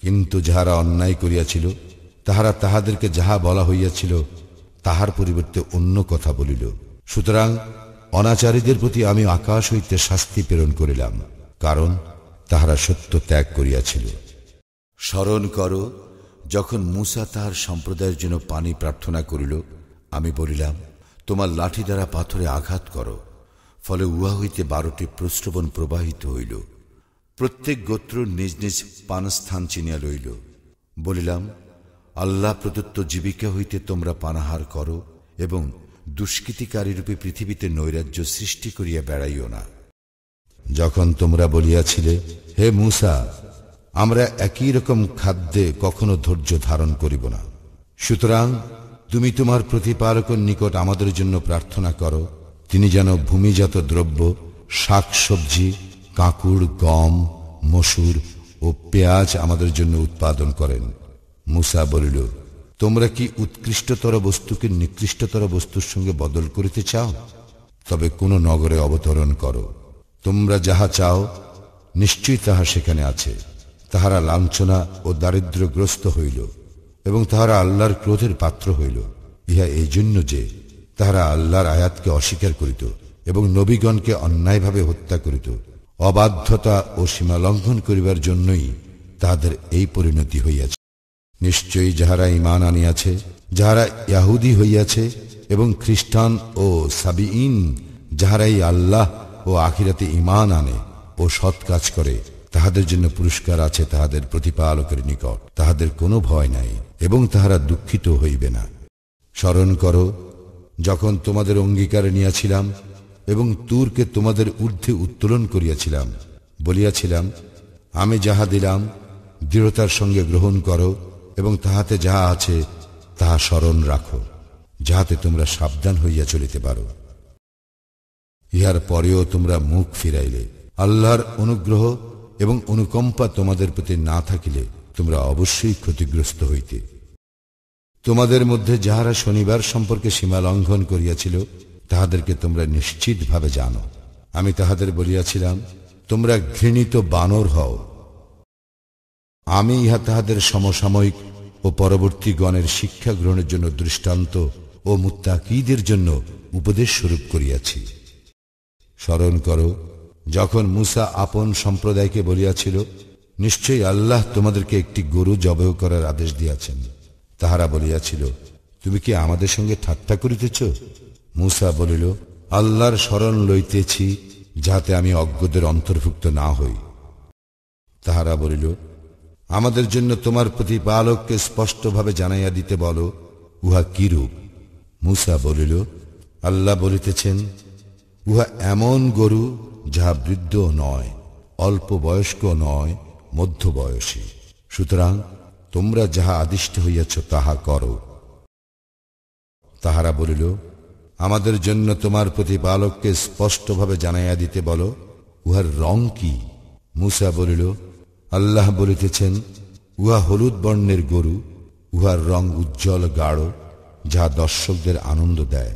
কিন্তু যাহারা অন্যায় করিয়াছিল তাহারা তাহাদেরকে যাহা বলা হইয়াছিল তাহার পরিবর্তে অন্য কথা বলিল। সুতরাং অনাচারীদের প্রতি আমি আকাশ হইতে শাস্তি প্রেরণ করিলাম, কারণ তাহারা সত্য ত্যাগ করিয়াছিল। স্মরণ করো যখন মূসা তাহার সম্প্রদায়ের জন্য পানি প্রার্থনা করিল, আমি বলিলাম, তোমার লাঠি দ্বারা পাথরে আঘাত করো। ফলে উহা হইতে 12টি প্রস্রবণ প্রবাহিত হইল। প্রত্যেক গোত্র নিজ নিজ পানস্থান চিনিয়া লইল। বলিলাম, আল্লাহ প্রদত্ত জীবিকা হইতে তোমরা পানাহার করো এবং দুষ্কৃতিকারীরূপে পৃথিবীতে নৈরাজ্য সৃষ্টি করিয়া বেড়াইও না। যখন তোমরা বলিয়াছিলে, হে মূসা, আমরা একই রকম খাদ্যে কখনো ধৈর্য ধারণ করিব না, সুতরাং তুমি তোমার প্রতিপালকের নিকট আমাদের জন্য প্রার্থনা করো, তিনি যেন ভূমিজাত দ্রব্য, শাক সবজি, কাঁকুড়, গম, মসুর ও পেঁয়াজ আমাদের জন্য উৎপাদন করেন। মূসা বলিল, তোমরা কি উৎকৃষ্টতর বস্তুকে নিকৃষ্টতর বস্তুর সঙ্গে বদল করিতে চাও? তবে কোন নগরে অবতরণ করো, তোমরা যাহা চাও নিশ্চয়ই তাহা সেখানে আছে। তাহারা লাঞ্ছনা ও দারিদ্র্যগ্রস্ত হইল এবং তাহারা আল্লাহর ক্রোধের পাত্র হইল। ইহা এই জন্য যে তাহারা আল্লাহর আয়াতকে অস্বীকার করিত এবং নবীগণকে অন্যায়ভাবে হত্যা করিত। অবাধ্যতা ও সীমা লঙ্ঘন করিবার জন্যই তাহাদের এই পরিণতি হইয়াছে। নিশ্চয়ই যাহারা ঈমান আনিয়াছে, যাহারা ইয়াহুদী হইয়াছে এবং খ্রিস্টান ও সাবিঈন, যাহারাই আল্লাহ ও আখিরাতে ঈমান আনে ও সৎ কাজ করে, তাহাদের জন্য পুরস্কার আছে তাহাদের প্রতিপালকের নিকট। তাহাদের কোনো ভয় নাই এবং তাহারা দুঃখিত হইবে না। স্মরণ করো যখন তোমাদের অঙ্গীকার নিয়াছিলাম এবং তুরকে তোমাদের ঊর্ধ্বে উত্তোলন করিয়াছিলাম, বলিয়াছিলাম, আমি যাহা দিলাম দৃঢ়তার সঙ্গে গ্রহণ করো এবং তাহাতে যাহা আছে তাহা স্মরণ রাখো, যাহাতে তোমরা সাবধান হইয়া চলিতে পারো। ইহার পরেও তোমরা মুখ ফিরাইলে, আল্লাহর অনুগ্রহ এবং অনুকম্পা তোমাদের প্রতি না থাকিলে তোমরা অবশ্যই ক্ষতিগ্রস্ত হইতে। তোমাদের মধ্যে যাহারা শনিবার সম্পর্কে সীমা লঙ্ঘন করিয়াছিল তাহাদেরকে তোমরা নিশ্চিতভাবে জানো। আমি তাহাদের বলিয়াছিলাম, তোমরা ঘৃণিত বানর হও। আমি ইহা তাহাদের সমসাময়িক ও পরবর্তী গণের শিক্ষা গ্রহণের জন্য দৃষ্টান্ত ও মুত্তাকীদের জন্য উপদেশ স্বরূপ করিয়াছি। স্মরণ করো যখন মূসা আপন সম্প্রদায়কে বলিয়াছিল, নিশ্চয়ই আল্লাহ তোমাদেরকে একটি গরু জবাহ করার আদেশ দিয়াছেন। তাহারা বলিয়াছিল, তুমি কি আমাদের সঙ্গে ঠাট্টা করিতেছ? মূসা বলিল, আল্লাহর শরণ লইতেছি, যাহাতে আমি অজ্ঞদের অন্তর্ভুক্ত না হই। তাহারা বলিল, আমাদের জন্য তোমার প্রতিপালককে স্পষ্টভাবে জানাইয়া দিতে বলো, উহা কিরূপ? মূসা বলিল, আল্লাহ বলিতেছেন, উহা এমন গরু যাহা বৃদ্ধ নয়, অল্প বয়স্ক নয়, মধ্যবয়সী। সুতরাং তোমরা যাহা আদিষ্ট হইয়াছ তাহা করো। তাহারা বলিল, আমাদের জন্য তোমার প্রতিপালককে স্পষ্টভাবে জানাইয়া দিতে বলো, উহার রং কি? মূসা বলিল, আল্লাহ বলিতেছেন, উহা হলুদ বর্ণের গরু, উহার রং উজ্জ্বল গাঢ়, যাহা দর্শকদের আনন্দ দেয়।